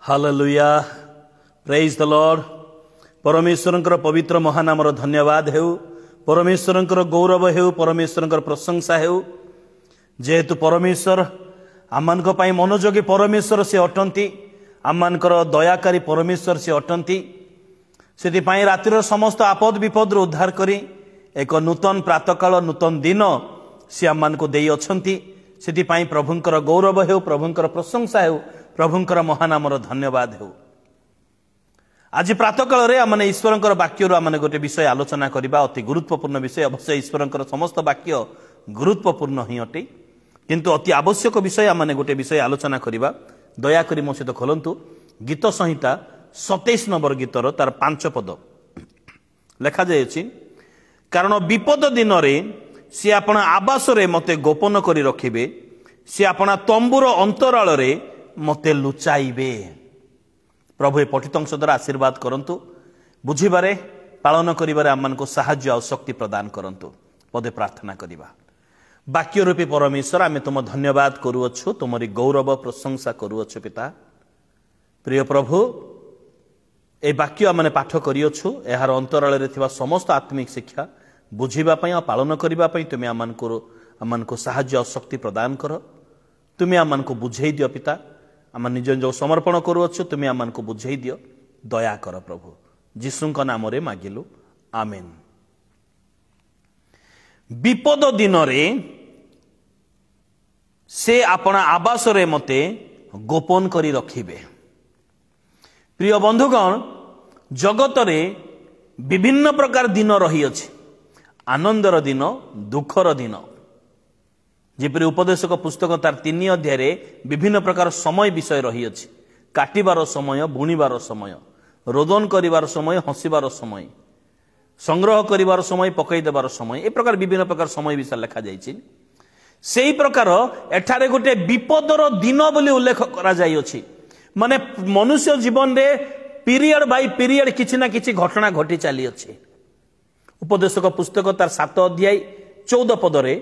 Hallelujah praise the Lord. परमेश्वरंकर पवित्र महानामर धन्यवाद हेउ, परमेश्वरंकर गौरव हेउ, परमेश्वरंकर प्रशंसा हेउ। जेहेतु परमेश्वर आमनक पई मनोजोगी परमेश्वर से अटंती, आमनकर दयाकारी परमेश्वर से अटंती। सेति पई रातिर समस्त आपद विपद उद्धार करी एक नूतन प्रातःकाल नूतन दिन से आमनको देई अछंती। सेति पई प्रभुंकर गौरव हेउ, प्रभुंकर प्रशंसा हेउ, प्रभुंकर महानामर धन्यवाद हेउ। आज प्रातःकाल आम ईश्वर वाक्य आम गोटे विषय आलोचना करबा, अति गुरुत्वपूर्ण विषय। अवश्य ईश्वर समस्त वाक्य गुरुत्वपूर्ण ही अटे, किंतु अति आवश्यक विषय आम गोटे विषय आलोचना करबा। दयाकरी मो सहित खोलंतु गीत संहिता 27 नंबर गीतर तार 5 पद लेखा जायछि। कारण विपद दिन रे सी आपण आवास रे मते गोपन करी रखिबे, सी आपण तंबुर अंतराल रे मते लुचाइबे। प्रभु ए पठित अंश द्वारा आशीर्वाद करंतु, बुझिबारे पालन करिबारे आमनको साहाय्य और शक्ति प्रदान करंतु। पदे प्रार्थना करिबा। वाक्य रूपी परमेश्वर आमे तुम धन्यवाद करूअछु, तुमरी गौरव प्रशंसा करूअछु पिता। प्रिय प्रभु, ए वाक्य आमने पाठ करिअछु, एहार अंतराल रे थिबा समस्त आत्मिक शिक्षा बुझिबा पई आ पालन करिबा पई तुमे आमनको साहाय्य और शक्ति प्रदान कर। तुमे आमनको बुझेई दियो पिता। आम निज जो समर्पण करूअछु, तुमे आमनको बुझेई दियो, दया कर प्रभु। जीसुଙ୍କ नाम रे मागिलु, आमेन। विपद दिन रे से आपना आवास रे मते गोपन करी रखिबे। प्रिय बंधुगण, जगत रे विभिन्न प्रकार दिन रही अछि। आनंदर दिन, दुखर दिन। जेपरि उपदेशक पुस्तक तार 3 अध्याय रे विभिन्न प्रकार समय विषय रही अछि। काटिबार समय, बुणीबार समय, रोदन करिबार समय, हसिबार समय, संग्रह करिबार समय, पकई देबार समय, ए प्रकार विभिन्न प्रकार समय विषय लिखा जायछि। सेही प्रकार एठारे गोटे विपदर दिन बोली उल्लेख करा जाय अछि। माने मनुष्य जीवन रे पीरियड बाय पीरियड किछि ना किछि घटना घटी चली अछि। उपदेशक पुस्तक तार 7 अध्याय 14 पद रे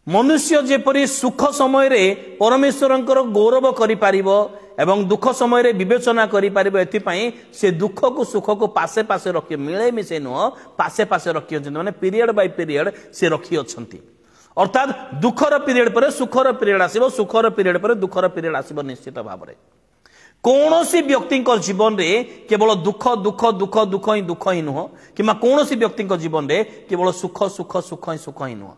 मनुष्य जेपरि सुख समय रे परमेश्वरंकर गौरव करि पारिबो एवं दुख समय रे विवेचना करि पारिबो, एथि पई से दुख को सुख को पासे पासे रखि मिले मिसे नो पासे पासे रखि अछन। माने पीरियड बाय पीरियड से रखि अछंती। अर्थात दुखर पीरियड पर सुखर पीरियड आसीबो, सुखर पीरियड पर दुखर पीरियड आसीबो। निश्चित भाव रे कौनसी व्यक्ति जीवन रे केवल दुख दुख दुख दुख ही नुह, किमा कौनसी व्यक्ति जीवन रे केवल सुख सुख सुख ही नुह।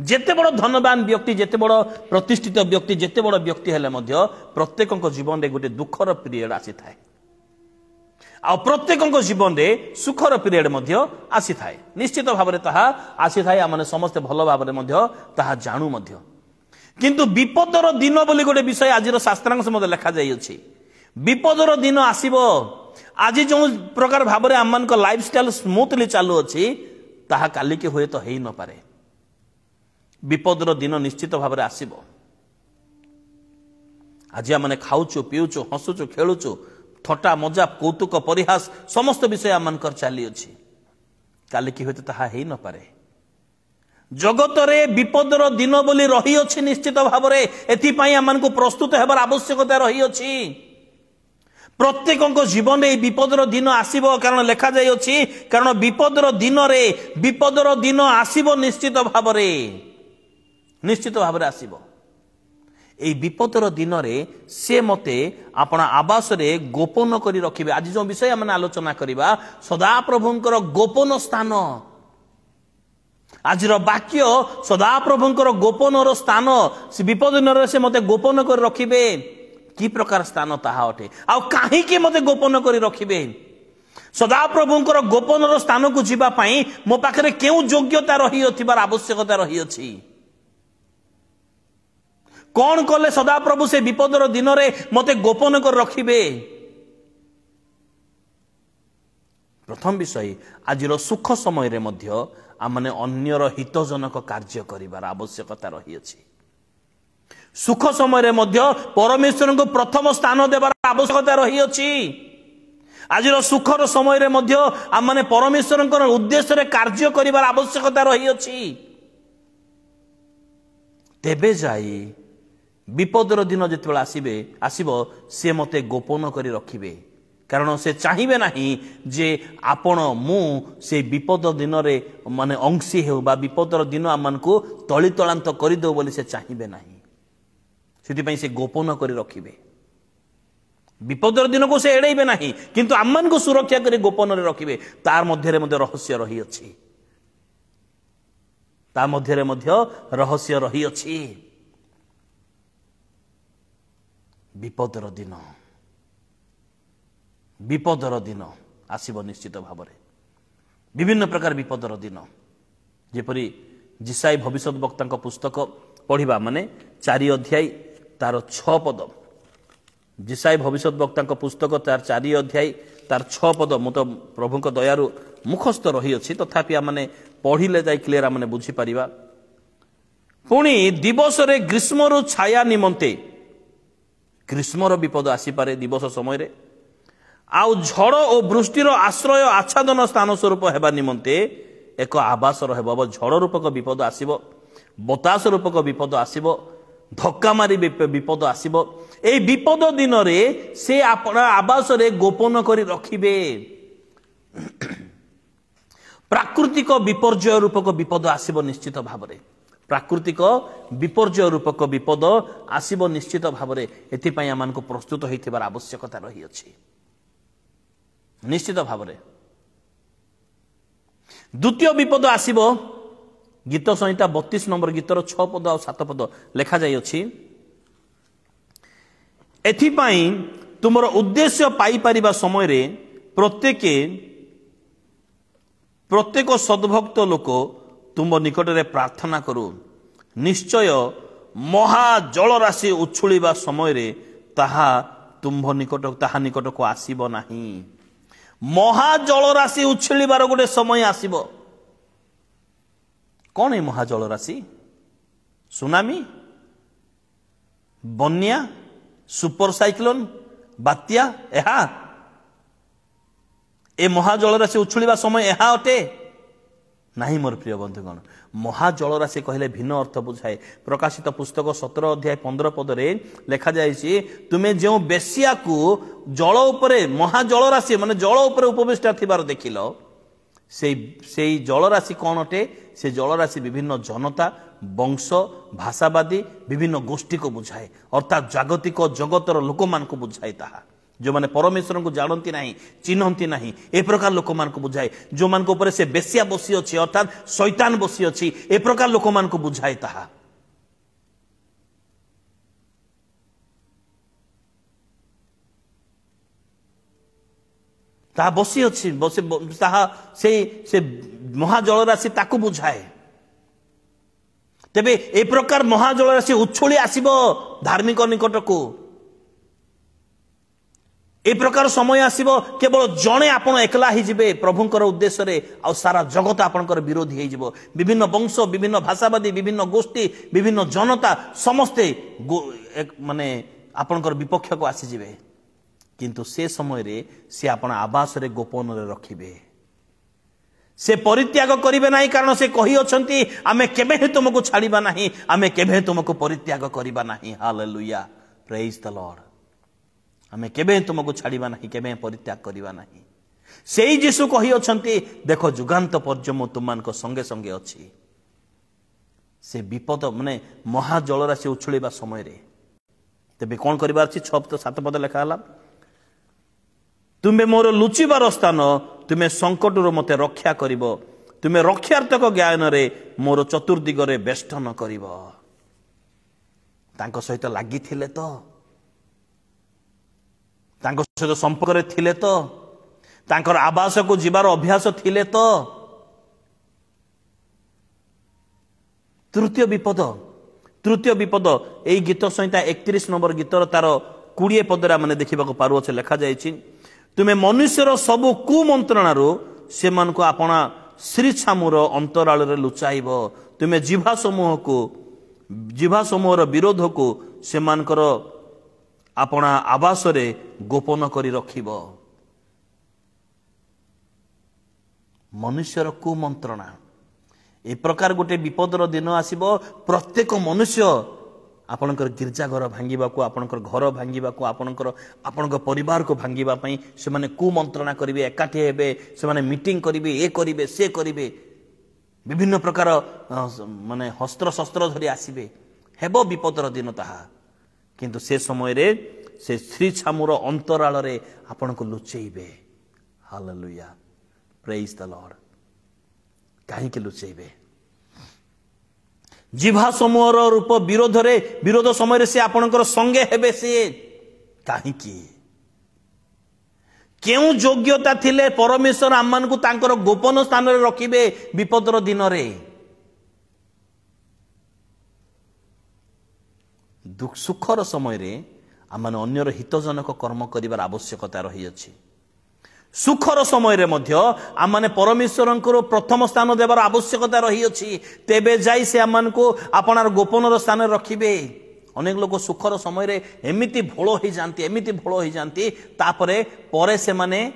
जेते बड़ धनवान व्यक्ति, जेते बड़ प्रतिष्ठित व्यक्ति, जेते बड़ व्यक्ति हेले मध्य प्रत्येक जीवन रे गोटे दुखर पीरियड आसी थाए, आ प्रत्येक जीवन रे सुखर पीरियड मध्य आसी थाए। निश्चित भाव रे ताहा आसी थाए, आमने समस्त भल भाव रे मध्य ताहा जानू मध्य। किंतु विपदर दिन बोली गोटे विषय आजिर शास्त्रांश मध्य लिखा जाई अछि। विपदर दिन आसीबो। आज जो प्रकार भाव रे आमनक लाइफस्टाइल स्मूथली चालू अछि, ताहा काली के होय तो हेई न पारे। विपदर दिन निश्चित भाव रे आसीबो। आज आमने खाउचु, पिउचु, हसुचु, खेलुचु, थटा मजा कौतुक परिहास समस्त विषय आमनकर चाली अछि। काली की होय तो ताहा हेई न पारे। जगत रे विपदर दिन बोली रही अछि। निश्चित भाव रे एथि पई आमनको प्रस्तुत हेबार आवश्यकता रही अछि। प्रत्येक जीवन में विपदर दिन आसीबो, कारण लेखा जाय अछि। कारण विपदर दिन रे विपदर दिन आसीबो। निश्चित भाव रे निश्चित भाव रे आसीबो। एई विपदर दिन रे से मते आपना आवास रे गोपन करी रखिबे। आज जो विषय हम आलोचना करिबा, सदा प्रभुंकर गोपन स्थान। आजिर वाक्य सदा प्रभुंकर गोपनर स्थान। से विपद दिन रे से मते गोपन करी रखिबे। की प्रकार स्थान ताहा अटे, आ काहे के मते गोपन करी रखिबे। सदा प्रभुंकर गोपनर स्थान को जीवा पई मो पाखरे केउ योग्यता रही अथिबार आवश्यकता रही अछि। कौन कले सदा प्रभु से विपदर दिन रे मते गोपन कर रखिबे। प्रथम विषय, आजिर सुख समय रे मध्य आमने अन्यर हितजनक कार्य करिबार आवश्यकता रही अछि। सुख समय रे मध्य परमेश्वर को प्रथम स्थान देबार आवश्यकता रही अछि। आजिर सुखर समय रे मध्य आमने परमेश्वर उद्देश्य रे कार्य करिबार आवश्यकता रही अछि। तेबे जाई विपदर दिन जितेबाला आसब सी मते गोपन करी रखिबे कारण से चाहिए नहीं जे आपण मु से विपद दिन माने अंशी हो बा विपदर दिन आम को तली तलांत करदे बोली से चाहिए नहीं से गोपन करी रखिबे विपदर दिन को से एड़े नहीं किंतु आम को सुरक्षा करी गोपन रखिबे तार मध्य रहस्य रही अछि ता मध्य रहस्य रही अछि विपदर दिन आसीब निश्चित भाव विभिन्न प्रकार विपदर दिन जेपरी जिसाई भविष्यत वक्ता पुस्तक पढ़ा माने 4 अध्याय तार 6 पद जिसाई भविष्यत वक्ता पुस्तक तार 4 अध्याय तार 6 पद मु तो प्रभु दयारु मुखस्थ रही अछि तथापि आमने पढ़िले जाई क्लियर आमने बुझी परिबा पुणी दिवस रे ग्रीष्म रु छाया निमंते ग्रीष्मर विपद आसी पारे दिवस समय रे आउ झड़ और वृष्टिर आश्रय आच्छादन स्थान स्वरूप हेबा निमंते एक आवास रहबो झड़ रूपक विपद आसीबो बतास रूपक विपद आसीबो धक्का मारी विपद आसीबो ए विपद दिन रे से अपना आवास रे गोपन करी रखिबे प्राकृतिक विपर्यय रूपक विपद आसीबो निश्चित भावरे प्राकृतिक विपर्यय रूपक विपद आसीबो निश्चित भावरे एथि पई आमान को प्रस्तुत होइथिबार आवश्यकता रही अछि निश्चित भावरे द्वितीय विपद आसीबो गीत संहिता 32 नंबर गीतर 6 पद और 7 पद लेखा जाई अछि एथि पई तुमर उद्देश्य पाई परिबा समय रे प्रत्येक सद्भक्त लोक तुम निकट रे प्रार्थना करू निश्चय महा जल राशि उछुलिबा समय रे ताहा निकट को आसीबो नाही महा जल राशि उछुलिबार गोटे समय आसीबो कौन है महा जल राशि सुनामी बन्या सुपर साइक्लोन बात्या एहा ए महाजल राशि उछुलिबा समय एहा अटे नहीं मोर प्रिय बंधुगण महाजल राशि कहले भिन्न अर्थ बुझाए प्रकाशित पुस्तक 17 अध्याय 15 पद रे लेखा जायछि तुमे जो बेसिया को जल उपरे महाजल राशि माने जल उपरे उपविष्टा थिबार देखिलो से जल राशि कौन अटे से जल राशि विभिन्न जनता वंश भाषावादी विभिन्न गोष्ठी को बुझाए अर्थात जागतिक जगतर लोक मान को बुझाए ताहा जो माने परमेश्वर को जानती नहीं चिन्हती नहीं ए प्रकार लोक मान को बुझाए जो मान को ऊपर से बेसिया बसी अछि अर्थात शैतान बसी अछि ए प्रकार लोक मान को बुझाए ताहा ता बसी अछि ताहा से महाजल राशि ताकू बुझाए तेबे ए प्रकार महाजल राशि उछुली आसीबो धार्मिक निकट को ए प्रकार समय आसीबो केवल जणे आपण एकला ही जिबे प्रभुंकर उद्देश्य रे आ सारा जगत आपणकर विरोधी हे जिवो विभिन्न वंश विभिन्न भाषावादी विभिन्न गोष्ठी विभिन्न जनता समस्ते माने आपणकर विपक्ष को आसी जिबे किंतु से समय रे से आपण आवास रे गोपन रे रखिबे से परित्याग करिवे नाही कारण से कहि अछंती आमे केबे हे तुमको छाड़ीबा नाही आमे केबे तुमको परित्याग करिबा नाही हालेलुया प्रेज द लॉर्ड आमे केबे तुमको छाड़ीबा नाही केबे परित्याग करिबा नाही सेई यीशु कहि अछंती देखो जुगांत पर्यम तुमान को संगे संगे अछि से विपद माने महा जल राशि उछुलिबा समय रे तबे कोन करिबार अछि 6-7 पद लेखा हला तुम्हें मोर लुचिबार स्थान तुम्हें संकट मते रक्षा करिब तुम्हें रक्षार्थक ज्ञान रे मोर चतुर्दिगरे बेष्टन करिब तांको सहित लागि थिले तो तांको सहित संपर्क रे थिले तो तांकर आवास को जीवार अभ्यास थिले तो तृतीय विपद एई गीत संहिता 31 नंबर गीतर तार 20 पदरा माने देखिबाको पारु अछि लेखा जायछि तुम्हें मनुष्यर सबु कुमंत्रणार से मन को अपना श्री छामुर अंतराल रे लुचाइब तुम्हें जीवा समूहर विरोध को से मानकर अपना आवास रे गोपन करी रखिब मनुष्यर कुमंत्रणा ए प्रकार गोटे विपदर दिन आसीब प्रत्येक मनुष्य आपणकर गिर्जाघर भांगिबाकू आपणकर घर भांगिबाकू आपणकर परिवार को भांगिबा पई से माने कुमंत्रणा करिवे एकाठी हेबे से माने मीटिंग करिवे ए करिवे से करिवे विभिन्न प्रकार माने हस्त्र शस्त्र धरि आसीबे हेबो विपदर दिन ताहा किंतु से समय रे से श्री छामुर अंतराल रे आपनको लुचेइबे हालेलुया प्रेज द लॉर्ड काहे के लुचेइबे जिभा समूहर रूप विरोध समय से आपणकर संगे हेबे से काहे की केउ योग्यता थिले परमेश्वर आम्मानकु तांकर गोपन स्थान रे रखिबे विपदर दिन रे दुख सुखर समय रे आमान अन्यर हितजनक कर्म करिवार आवश्यकता रही अछि सुखर समय रे मध्य आमाने परमेश्वरंकर प्रथम स्थान देवार आवश्यकता रही अछि तेबे जाई से आमान को आपनार गोपनर स्थान रखिबे अनेक लोक सुखर समय रे एमिति भोळ होई जानती तापरे परे से माने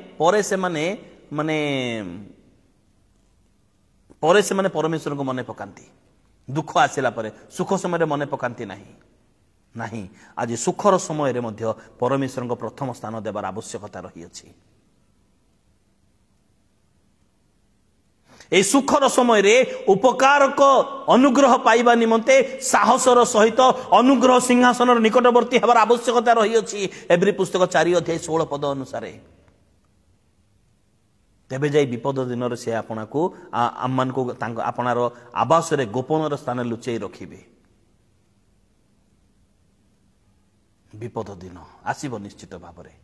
परमेश्वर को मने पकांती दुख आसिला परे सुख समय रे मने पकांती नहीं आज सुखर समय रे मध्य परमेश्वर को प्रथम स्थान देवार आवश्यकता रही अछि ए सुखर समय रे उपकारक अनुग्रह पाइबा निमंते साहसर सहित अनुग्रह सिंहासन निकटवर्ती हेबार आवश्यकता रही अछि एब्री पुस्तक 4 अध्याय 16 पद अनुसार तेबे जाई विपद दिन रे से आपनाको आम्मान को आपनार आवास रे गोपनर स्थान लुचेई रखिबे विपद दिन आसीबो निश्चित भाबरे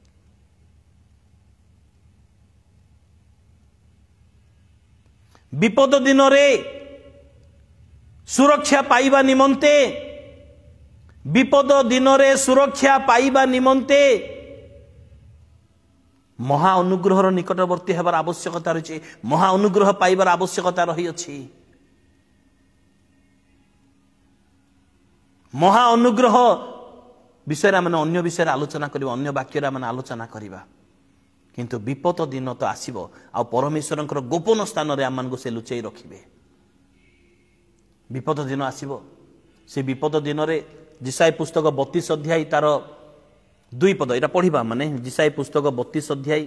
विपद दिन रे सुरक्षा पाइबा निमंते विपद दिन रे सुरक्षा पाइबा निमंते महा अनुग्रहर निकटवर्ती हेबार आवश्यकता रही महा अनुग्रह पाइबार आवश्यकता रही अछि महा अनुग्रह विषय अन्य विषय आलोचना करिबा अन्य वाक्य आलोचना करिबा किंतु विपद दिन तो आसीबो आ परमेश्वरंकर गोपन स्थान रे आमान को से लुचेई रखिबे विपद दिन आसीबो से विपद दिन रे जिसाई पुस्तक 32 अध्याय तार 2 पद एटा पढिबा माने जिसाई पुस्तक 32 अध्याय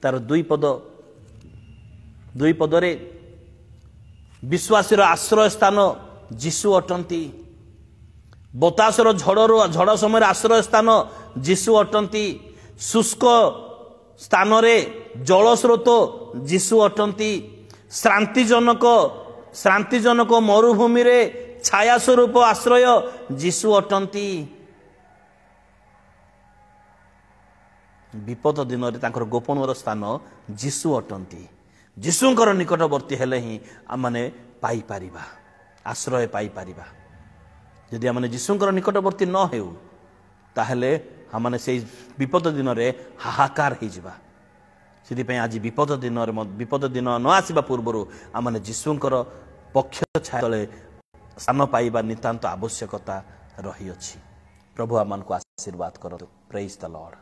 तार 2 पद रे विश्वासीर आश्रय स्थान जीशु अटंती बतासर झड़ समय आश्रय स्थान जीशु अटंती शुष्क स्थान रे जल स्रोत जीशु अटंती श्रांतिजनक मरुभूमि रे छाया स्वरूप आश्रय जीशु अटंती विपद दिन रे तांकर गोपनर स्थान जीशु अटंती जीशुंकर निकटवर्ती हेले ही आमाने पाई पारिबा आश्रय पाई पारिबा यदि आमाने जीशुंकर निकटवर्ती न हेउ ताहले आमाने से विपद दिन रे हाहाकार हो जिबा सिद्धि पे आज विपद दिन न आसीबा पूर्वरु आमाने जीशुंकर पक्ष छाले स्थान पाइबा नितांत आवश्यकता रही अछि प्रभु आमान को आशीर्वाद करतु प्रेज द लॉर्ड।